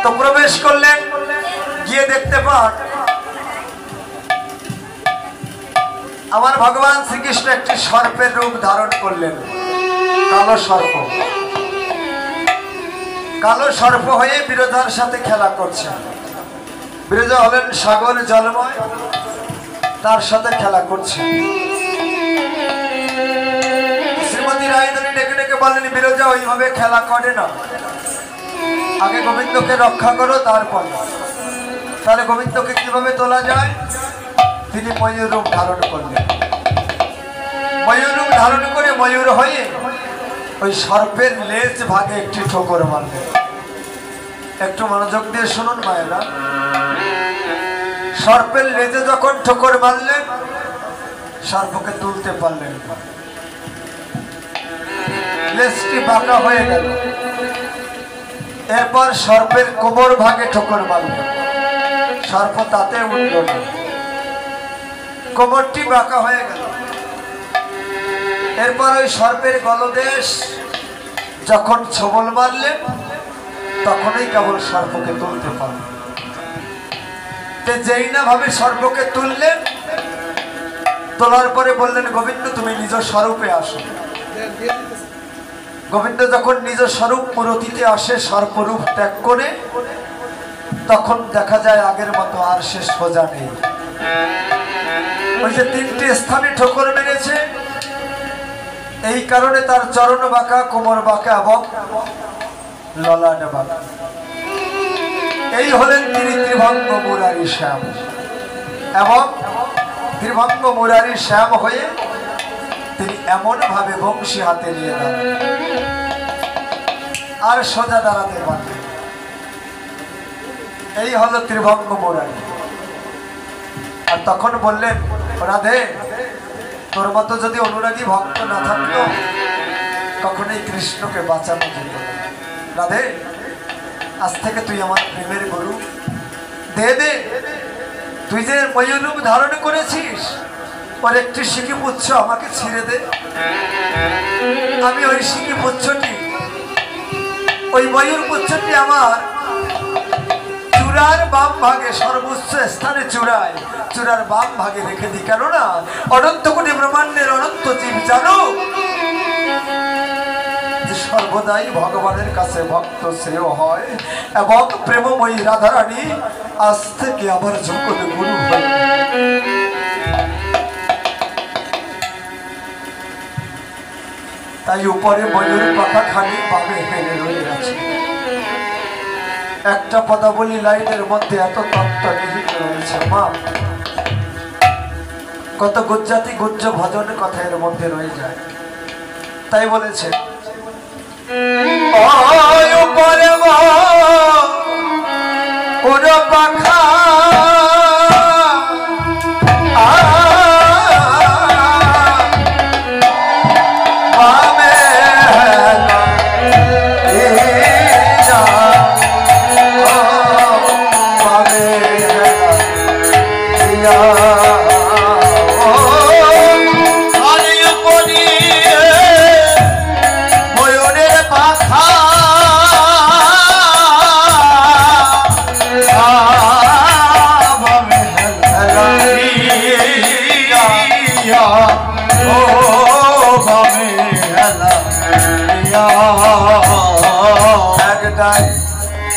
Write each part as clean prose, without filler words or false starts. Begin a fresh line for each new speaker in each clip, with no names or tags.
তো প্রবেশ করলেন, গিয়ে দেখতে পান আমার ভগবান শ্রীকৃষ্ণ একটি সর্পের রূপ ধারণ করলেন। কালো সর্প, কালো সর্প হয়ে বিরজার সাথে খেলা করছেন। বিরজা হলেন সাগর জলময়, তার সাথে খেলা করছেন। শ্রীমতী রায়ধনী ডেকে ডেকে বললেন, বিরজা ওইভাবে খেলা করে না, আগে গোবিন্দকে রক্ষা করো, তারপর। তাহলে গোবিন্দকে কিভাবে তোলা যায়? তিনি ময়ূর রূপ ধারণ করলেন। ময়ূর রূপ ধারণ করে ময়ূর হয়ে ওই সর্পের লেজ ভাগে একটি ঠোকর মারলেন। একটু মনোযোগ দিয়ে শুনুন মায়েরা। সর্পের লেজে যখন ঠোকর মারলেন, সর্পকে তুলতে পারলেন না, লেজটি বাঁকা হয়ে গেল। এরপর সর্পের কোমর ভাগে ঠোকর মারলেন, সর্প তাতে উঠল না, কোমরটি বাঁকা হয়ে গেল। এরপর ওই সর্পের গলদেশ যখন ছোবল মারলেন, তখনই কেবল সর্পকে তুলতে পারলেন। যেই না ভাবে সর্পকে তুললেন, তোলার পরে বললেন, গোবিন্দ তুমি নিজ স্বরূপে আসো। গোবিন্দ যখন নিজ স্বরূপ মূরতিতে আসে সর্পরূপ ত্যাগ করে, তখন দেখা যায় আগের মতো আর সে সোজা নেই। ওই যে তিনটি স্থানে ঠোকর মেরেছে, এই কারণে তার চরণ বাঁকা, কোমর বাঁকা এবং ললাট বাঁকা। এই হলেন তিনি ত্রিভঙ্গ মুরারি শ্যাম। এবং ত্রিভঙ্গ মুরারি শ্যাম হয়ে তিনি এমন ভাবে বংশী হাতে নিয়ে দাঁড়ান, আর সোজা দাঁড়াতে পারলেন। এই হলো ত্রিভঙ্গ মুরারি। আর তখন বললেন, রাধে, তোর মতো যদি অনুরাগী ভক্ত না থাকতো, কখনোই কৃষ্ণকে বাঁচানো যেত না। রাধে, আজ থেকে তুই আমার প্রেমের গুরু, দে দে। তুই যে ময়ূর রূপ ধারণ করেছিস, ওর একটি সিকি পুচ্ছ আমাকে ছিঁড়ে দে। আমি ওই সিকি পুচ্ছটি, ওই ময়ূর পুচ্ছটি আমার চূড়ার বাম ভাগে, সর্বোচ্চ স্থানে চূড়ায়, চূড়ার বাম ভাগে রেখে দিই। কেননা অনন্ত কোটি ব্রহ্মাণ্ডের অনন্ত জীব জানো যে সর্বদাই ভগবানের কাছে ভক্ত শ্রেয় হয়, এবং প্রেমময়ী রাধারানী আজ থেকে আমার জগৎ গুরু হয়। তাই উপরে ময়ূর পাখা খালি পাবে ফেলে রয়ে আছে। একটা পদাবলী লাইনের মধ্যে এত তত্ত্ব নিহিত রয়েছে মা। কত গুজ্জাতি গুজ্জ ভজন কথা এর মধ্যে রয়ে যায়। তাই বলেছে, উপরে পাখা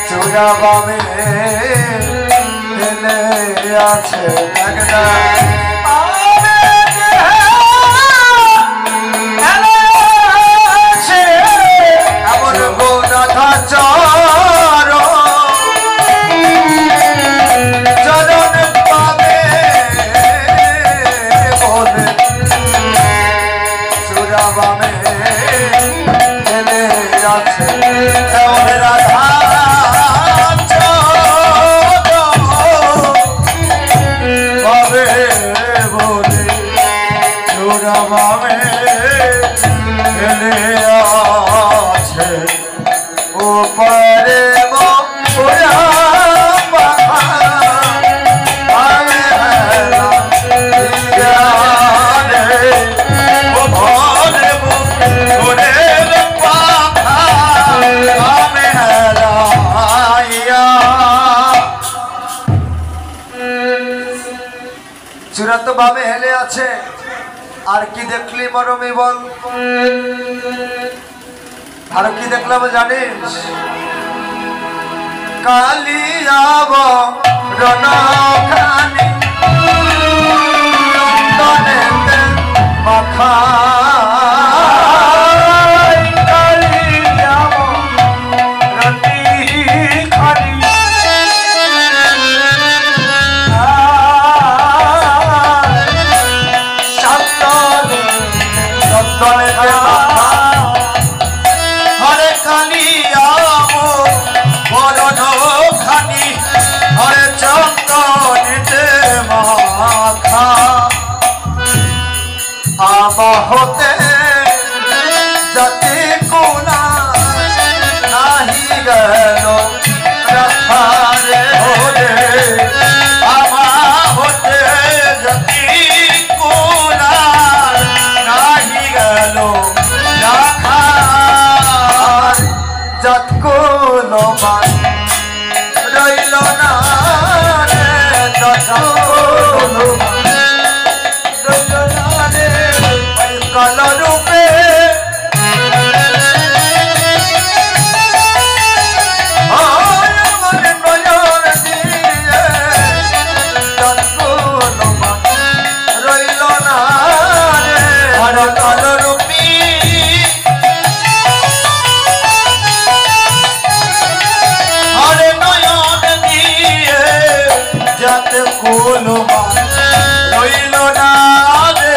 চূড়া বামে ঢেলে আছে, এমন গোনাথা চর চরণ পাবে বলে, চূড়া বামে ঢেলে আছে রাধা বামে ঢেলে আছে উপরে ভরে আছে আর কি দেখলি মরমি বল আর কি দেখলাম জানিস কালিয়াব রণখানি চন্দনেতে মাখা হতে জাতি কোনা নাহি গেল রাখারে হরে আমা হতে জাতি কোনা নাহি গেল রাখার জাত কোনো মান রইল না রে জাত কোনো কালো রূপে রইল না রে কালো রূপী হরে নয়ন দিয়ে যাতে কোনো রইল না রে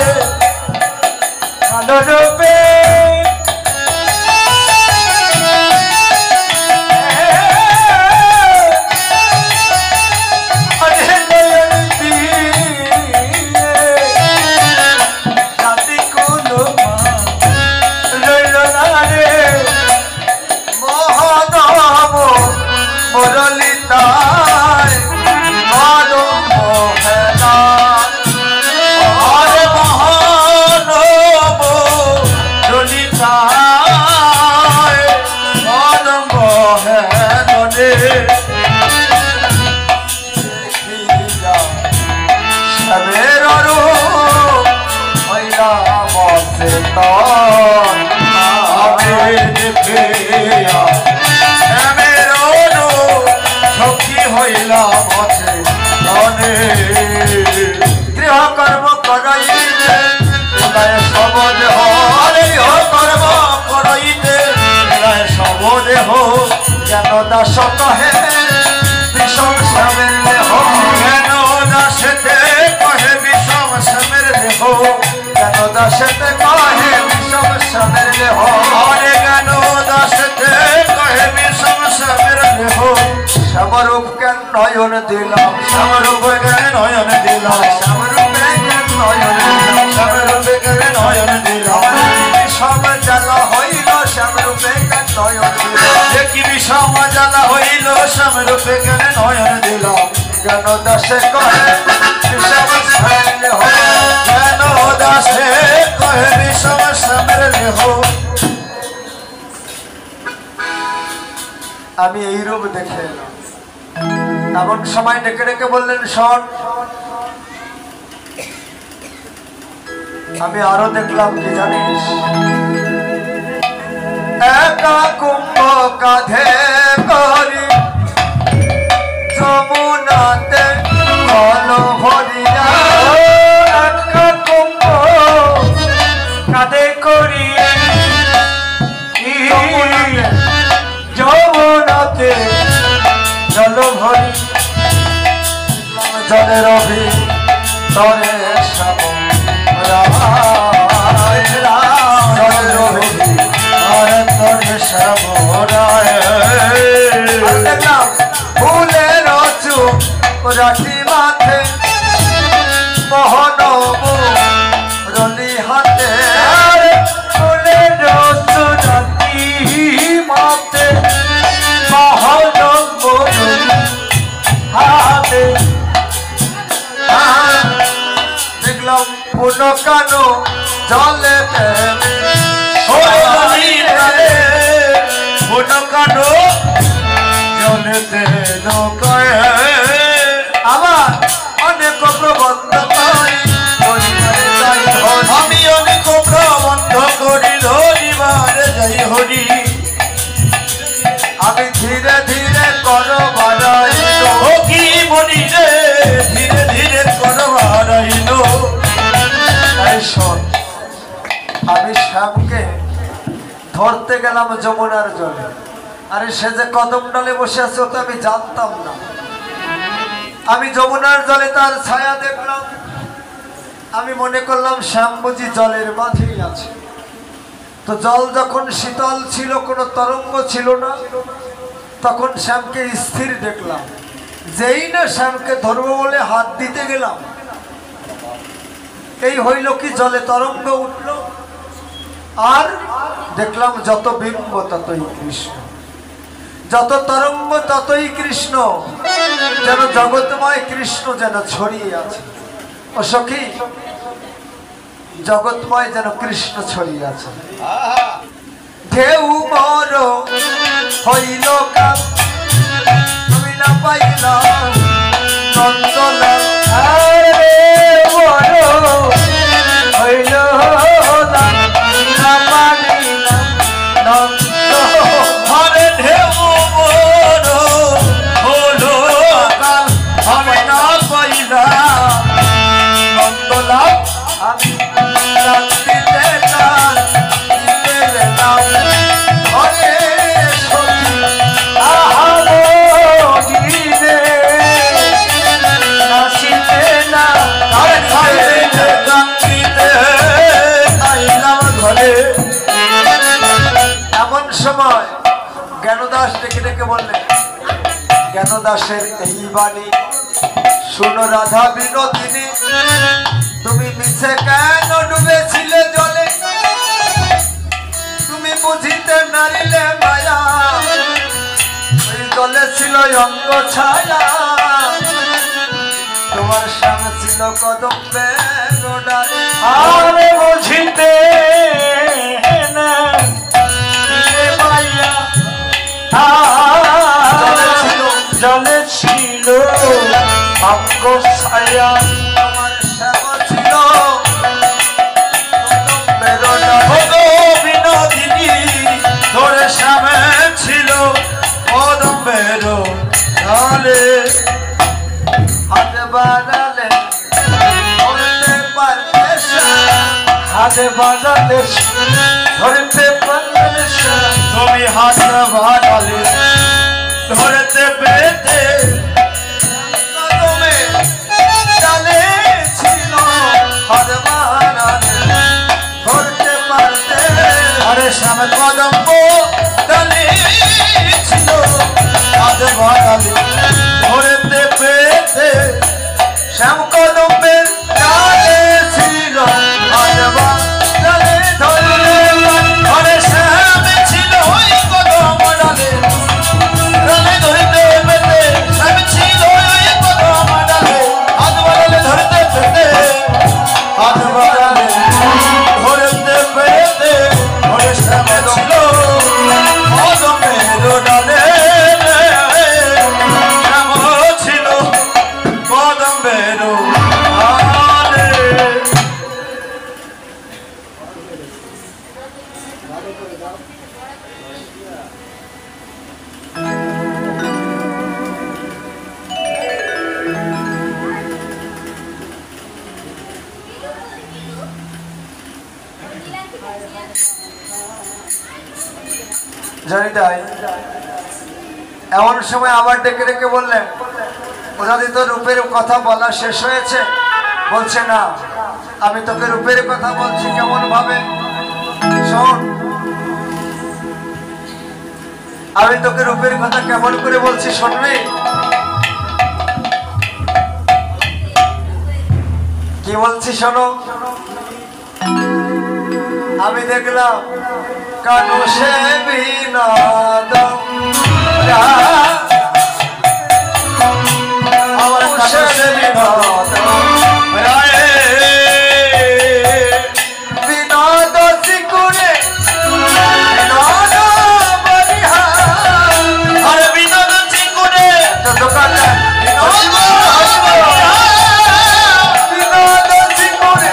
রূপে জাতি কোনো রইল না রে মহানব মুরলিতায় মালুম হেলা হরে মহানব মালুম হেলে সবের রূপ হইলা বসে সখী হইলা বসে গৃহকর্ম করাইতে সবজ হরিহ কর্ম করাইতে সবজে হো জ্ঞান দাস কহে বিষম স্বামীর দেহ জ্ঞান দাসেতে কহে বিষম স্বামীর দেহ জ্ঞান দাসেতে কহে বিষম স্বামীর দেহ হরে জ্ঞান দাসেতে কহে বিষম স্বামীর দেহ শ্যামরূপ জ্ঞান নয়ন দিলাম শ্যামরূপ জ্ঞান নয়ন দিলাম শ্যামরূপ জ্ঞান নয়ন দিলাম শ্যামরূপ জ্ঞান নয়ন দিলাম বিষম জ্বালা হইল শ্যামরূপে জ্ঞান নয়ন দিলাম দেখি বিষম জ্বালা হইল শ্যামরূপে জ্ঞান নয়ন দিলাম জ্ঞান দাসে কহে বিষম স্বামীর দেহ জ্ঞান দাসে কহে বিষম স্বামীর দেহ আমি এই রূপ দেখে এমন সময় ডেকে ডেকে বললেন শোন আমি আরো দেখলাম কি জানিস একা কুম্ভ কাঁধে করি যমুনাতে জল ভরিয়া একা কুম্ভ কাঁধে করি যমুনাতে জল ভরি জলের অভি তরে সব ফুলের রাখি মাথে মোহন রলি হাতে ফুলের রাখি মাথে মোহন হাতে দেখলাম পুন কানো জলে পুন কানো জলেতে নৌকায় আবার অনেক প্রবন্ধ ধরতে গেলাম যমুনার জলে। আরে সে যে কদম ডালে বসে আছে তো আমি জানতাম না। আমি যমুনার জলে তার ছায়া দেখলাম, আমি মনে করলাম শ্যাম বুঝি জলের মাঝেই আছে। তো জল যখন শীতল ছিল, কোনো তরঙ্গ ছিল না, তখন শ্যামকে স্থির দেখলাম। যেই না শ্যামকে ধরবো বলে হাত দিতে গেলাম, এই হইল কি জলে তরঙ্গ উঠল, আর দেখলাম যত বিম্ব ততই কৃষ্ণ, যত তরঙ্গ ততই কৃষ্ণ, যেন জগৎময় কৃষ্ণ যেন ছড়িয়ে আছে। ও সখী, জগৎময় যেন কৃষ্ণ ছড়িয়ে আছে। ঢেউ মর হইল কাল, তুমি না পাইলাম নন্দলাল। হইল না পাইলাম নন্দ, হরে ঢেউ মর হলো কাল, আমি না পাইলাম নন্দলাল। আমি এমন সময় জ্ঞানদাস ডেকে ডেকে বললেন, জ্ঞানদাসের এই বাণী শুনো রাধা বিনোদিনী, তুমি মিছে কেন ডুবেছিলে জলে, তুমি বুঝিতে নারিলে মায়া, ওই জলে ছিল অঙ্গ ছায়া, তোমার শ্যাম ছিল কদম্বে গোডারে। আরে বুঝিতে না মায়া, জলে ছিল অঙ্গ ছায়া, তোমার শ্যাম ছিল বিনোদিনী, ধরে শ্যামে ছিল কদম্বের ডালে। হাতে বাড়ালে ধরতে পারলে, হাতে বাড়ালে ধরতে পারলে, তুমি হাত বাড়ালে ধরতে পেতে, কদমে ডালে ছিল হাত বাড়ালে ধরতে পারতে। আরে শ্যাম কদম্ব ডালে ছিল হাত বাড়ালে ধরতে পেতে, শ্যাম কদম্বের ডালে ছিল হাত বাড়ালে ধরতে। আরে শ্যাম ছিল ওই কদম ডালে ডালে ধরতে পেতে, শ্যাম ছিল ওই কদম ডালে হাত বাড়ালে ধরতে পেতে, হাত বাড়ালে ধরতে পেতে। ওরে শ্যাম ছিল কদমের ডালে, শ্যাম ছিল কদমের ডালে। জয়িতাই এমন সময় আবার ডেকে ডেকে বললেন, ওনাদি তো রূপের কথা বলা শেষ হয়েছে? বলছে না, আমি তোকে রূপের কথা বলছি। কেমন ভাবে শোন, আমি তোকে রূপের কথা কেমন করে বলছি শুনবি? কি বলছি শোনো। আমি দেখলাম কানু সে বিনোদ, আমার কানু সে বিনোদ, বিনোদ চিকুরে বিনোদ বলিহার, আরে বিনোদ চিকুরে দোকানদার বিনোদ চিকুরে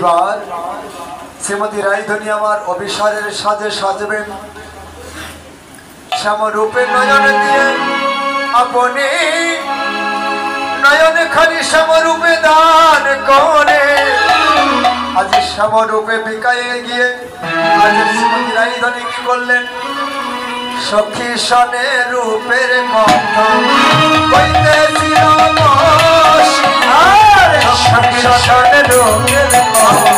এইবার শ্রীমতী রায়ধনী আমার অভিসারের সাজে সাজবেন, শ্যামরূপে নয়ন দিয়ে আপনি নয়ন খানি শ্যামরূপে দান করে। আজ শ্যামরূপে বিকায়ে গিয়ে আজ শ্রীমতী রায়ধনী কি করলেন? সখী সনে রূপের কথা কইতেছিল বসিয়ার, সখী সনে রূপের কথা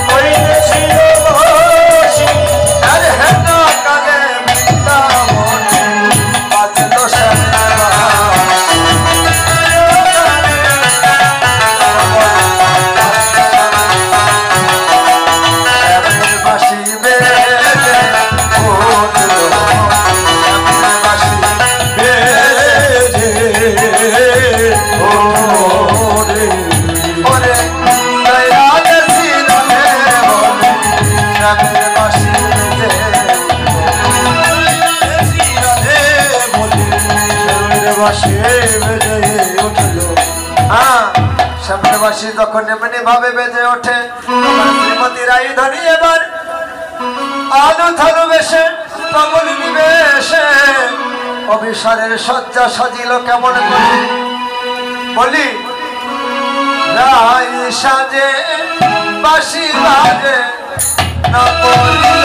কইতেছিল বসিয়ার, হেন কালে বৃন্দাবনে বাজলো শ্যামলা শ্যামলবাসী যখন এমনি ভাবে বেজে ওঠে, শ্রীমতী রায়ধনী এবার আলু থালু বেশে পাগল নিবেশে অভিসারের শয্যা সাজিল কেমন করে বলি? রায় সাজে বাসি বাজে না বলিল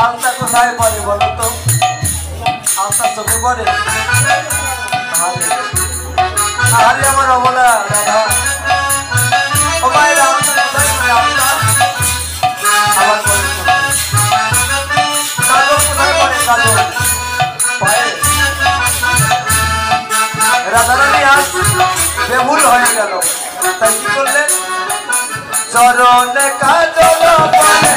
আলতা কোথায় পড়ে বলো তো? আলতা চোখে পড়ে? আরে আমার অবলা রাধা ও মায়েরা আবার কাজল কোথায় পড়ে? কাজল পায়ে। রাধারানী আজ বেহুল হয়ে গেল, তাই কি করলেন? চরণে কাজল পড়ে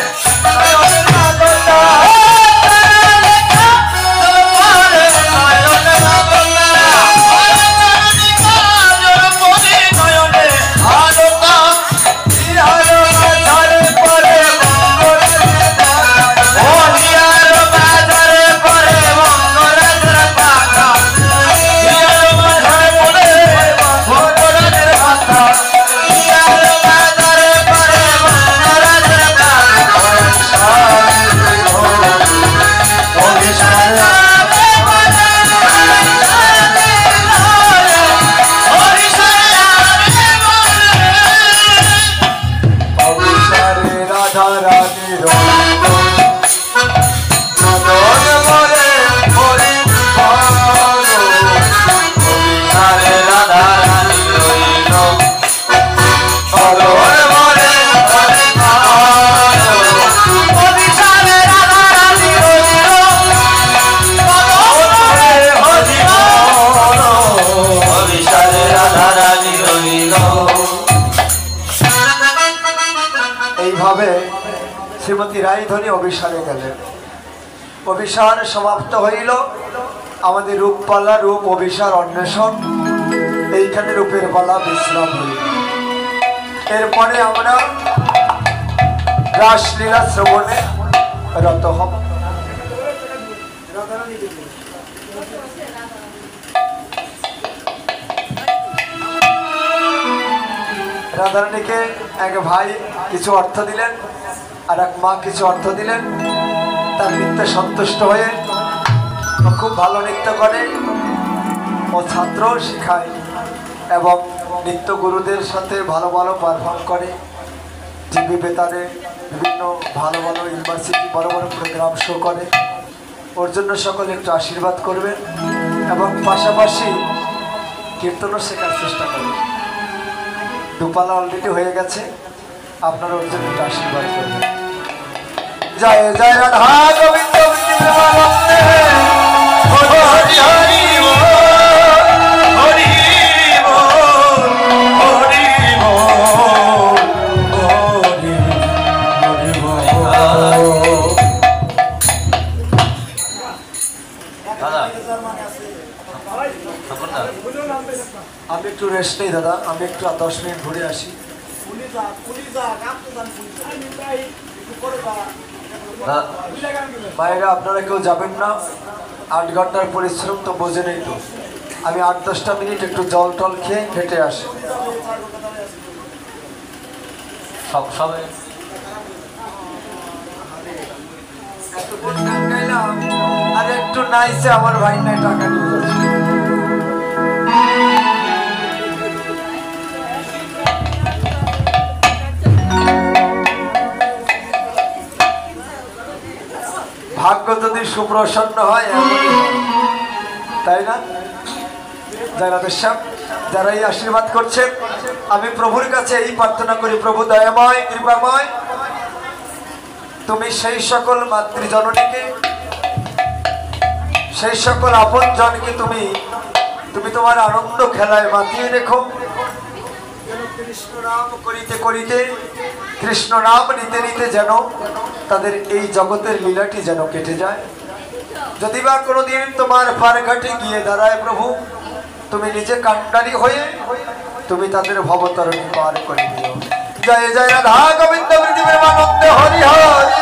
এইভাবে শ্রীমতী রায়ধনী অভিসারে গেলেন। অভিসার সমাপ্ত হইল। আমাদের রূপপালা রূপ অভিসার অন্বেষণ এইখানে রূপের পালা বিশ্রাম হইল। এরপরে আমরা রাসলীলা শ্রবণে রত হব। রাধারানীকে এক ভাই কিছু অর্থ দিলেন, আর এক মা কিছু অর্থ দিলেন। তার নৃত্যে সন্তুষ্ট হয়ে ও খুব ভালো নৃত্য করে, ও ছাত্রও শেখায় এবং নৃত্য গুরুদের সাথে ভালো ভালো পারফর্ম করে। টিভি বেতারে বিভিন্ন ভালো ভালো ইউনিভার্সিটি বড় বড় প্রোগ্রাম শো করে। ওর জন্য সকলে একটু আশীর্বাদ করবেন এবং পাশাপাশি কীর্তনও শেখার চেষ্টা করবেন। দুপালা অলরেডি হয়ে গেছে, আপনারা ওর জন্য একটু আশীর্বাদ করবেন। জয় জয় রাধা গোবিন্দ প্রেমানন্দে হরি হরি হরি হরি হরি আমি একটু রেস্ট নেই দাদা, আমি একটু 10 মিনিট ঘুরে আসি। বাইরে আপনারা কেউ যাবেন না, 8 ঘন্টার পরিশ্রম তো বোঝেনই তো। আমি 8-10টা মিনিট একটু জল টল খেয়ে হেঁটে আসি। সবাই আর একটু নাইছে আমার ভাই নাই টাকা নিয়ে যাচ্ছে। ভাগ্য যদি সুপ্রসন্ন হয় এমনই হয়, তাই না? যারা দেশাম যারা এই আশীর্বাদ করছেন, আমি প্রভুর কাছে এই প্রার্থনা করি, প্রভু দয়াময় কৃপাময়, তুমি সেই সকল মাতৃজননীকে, সেই সকল আপন জনকে তুমি তোমার আনন্দ খেলায় মাতিয়ে রেখো। কৃষ্ণ নাম করিতে করিতে, কৃষ্ণ নাম নিতে নিতে যেন তাদের এই জগতের লীলাটি যেন কেটে যায়। যদি বা কোনোদিন তোমার পারঘাটে গিয়ে দাঁড়ায় প্রভু, তুমি নিজে কান্ডারি হয়ে তুমি তাদের ভবতরণী পার করে দিও। জয় জয় রাধা গোবিন্দ প্রেমানন্দে হরি হরি।